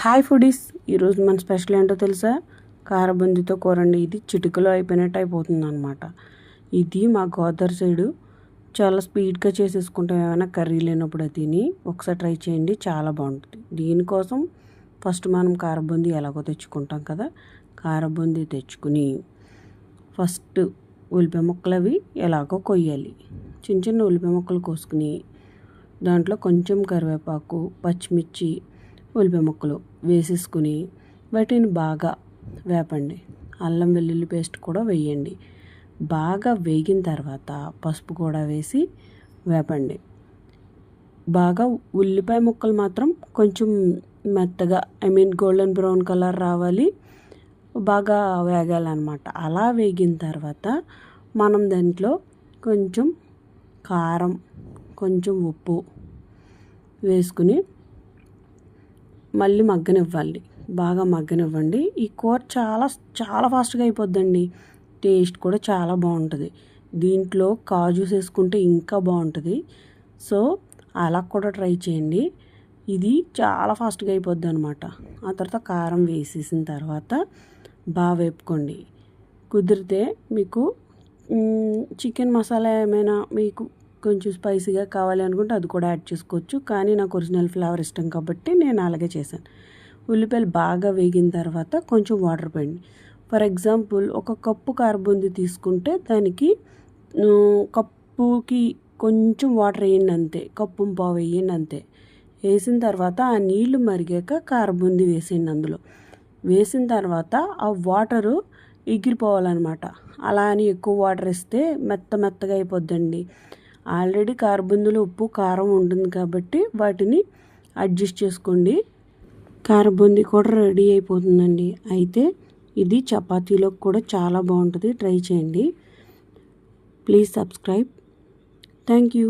Hi foodies, ఈరోజు మన special ఏంటో తెలుసా? కారబుందితో కూరండి. ఇది చిటికలో అయిపోయినట్టు అయిపోతుంది అనమాట. ఇది మా గోదావరి సైడు చాలా స్పీడ్గా చేసేసుకుంటాం. ఏమైనా కర్రీ లేనప్పుడు తిని ఒకసారి ట్రై చేయండి, చాలా బాగుంటుంది. దీనికోసం ఫస్ట్ మనం కారబుంది ఎలాగో తెచ్చుకుంటాం కదా. కారబుంది తెచ్చుకుని ఫస్ట్ ఉల్లిపాయ ముక్కలు అవి ఎలాగో కొయ్యాలి. చిన్న చిన్న ఉల్లిపాయ ముక్కలు కోసుకుని దాంట్లో కొంచెం కరివేపాకు, పచ్చిమిర్చి, ఉల్లిపాయ ముక్కలు వేసేసుకుని వాటిని బాగా వేపండి. అల్లం వెల్లుల్లి పేస్ట్ కూడా వేయండి. బాగా వేగిన తర్వాత పసుపు కూడా వేసి వేపండి. బాగా ఉల్లిపాయ ముక్కలు మాత్రం కొంచెం మెత్తగా గోల్డెన్ బ్రౌన్ కలర్ రావాలి, బాగా వేగాలన్నమాట. అలా వేగిన తర్వాత మనం దాంట్లో కొంచెం కారం, కొంచెం ఉప్పు వేసుకుని మళ్ళీ మగ్గనివ్వాలి. బాగా మగ్గనివ్వండి. ఈ కూర చాలా చాలా ఫాస్ట్గా అయిపోద్దండి. టేస్ట్ కూడా చాలా బాగుంటుంది. దీంట్లో కాజు వేసుకుంటే ఇంకా బాగుంటుంది. సో అలా కూడా ట్రై చేయండి. ఇది చాలా ఫాస్ట్గా అయిపోద్ది అనమాట. ఆ తర్వాత కారం వేసేసిన తర్వాత బాగా వేపుకోండి. కుదిరితే మీకు చికెన్ మసాలా ఏమైనా మీకు కొంచెం స్పైసీగా కావాలి అనుకుంటే అది కూడా యాడ్ చేసుకోవచ్చు. కానీ నాకు ఒరిజినల్ ఫ్లేవర్ ఇష్టం కాబట్టి నేను అలాగే చేశాను. ఉల్లిపాయలు బాగా వేగిన తర్వాత కొంచెం వాటర్ పోయండి. ఫర్ ఎగ్జాంపుల్ ఒక కప్పు కారబుంది తీసుకుంటే దానికి కప్పుకి కొంచెం వాటర్ వేయండి అంతే. కప్పు పావు వేయండి అంతే. వేసిన తర్వాత ఆ నీళ్లు మరిగాక కారబుంది వేసేయండి. అందులో వేసిన తర్వాత ఆ వాటరు ఎగిరిపోవాలన్నమాట. అలా అని ఎక్కువ వాటర్ ఇస్తే మెత్తగా అయిపోద్దండి. ఆల్రెడీ కారబుందులో ఉప్పు కారం ఉంటుంది కాబట్టి వాటిని అడ్జస్ట్ చేసుకోండి. కారబుంది కూడా రెడీ అయిపోతుందండి. అయితే ఇది చపాతీలోకి కూడా చాలా బాగుంటుంది. ట్రై చేయండి. Please subscribe. Thank you.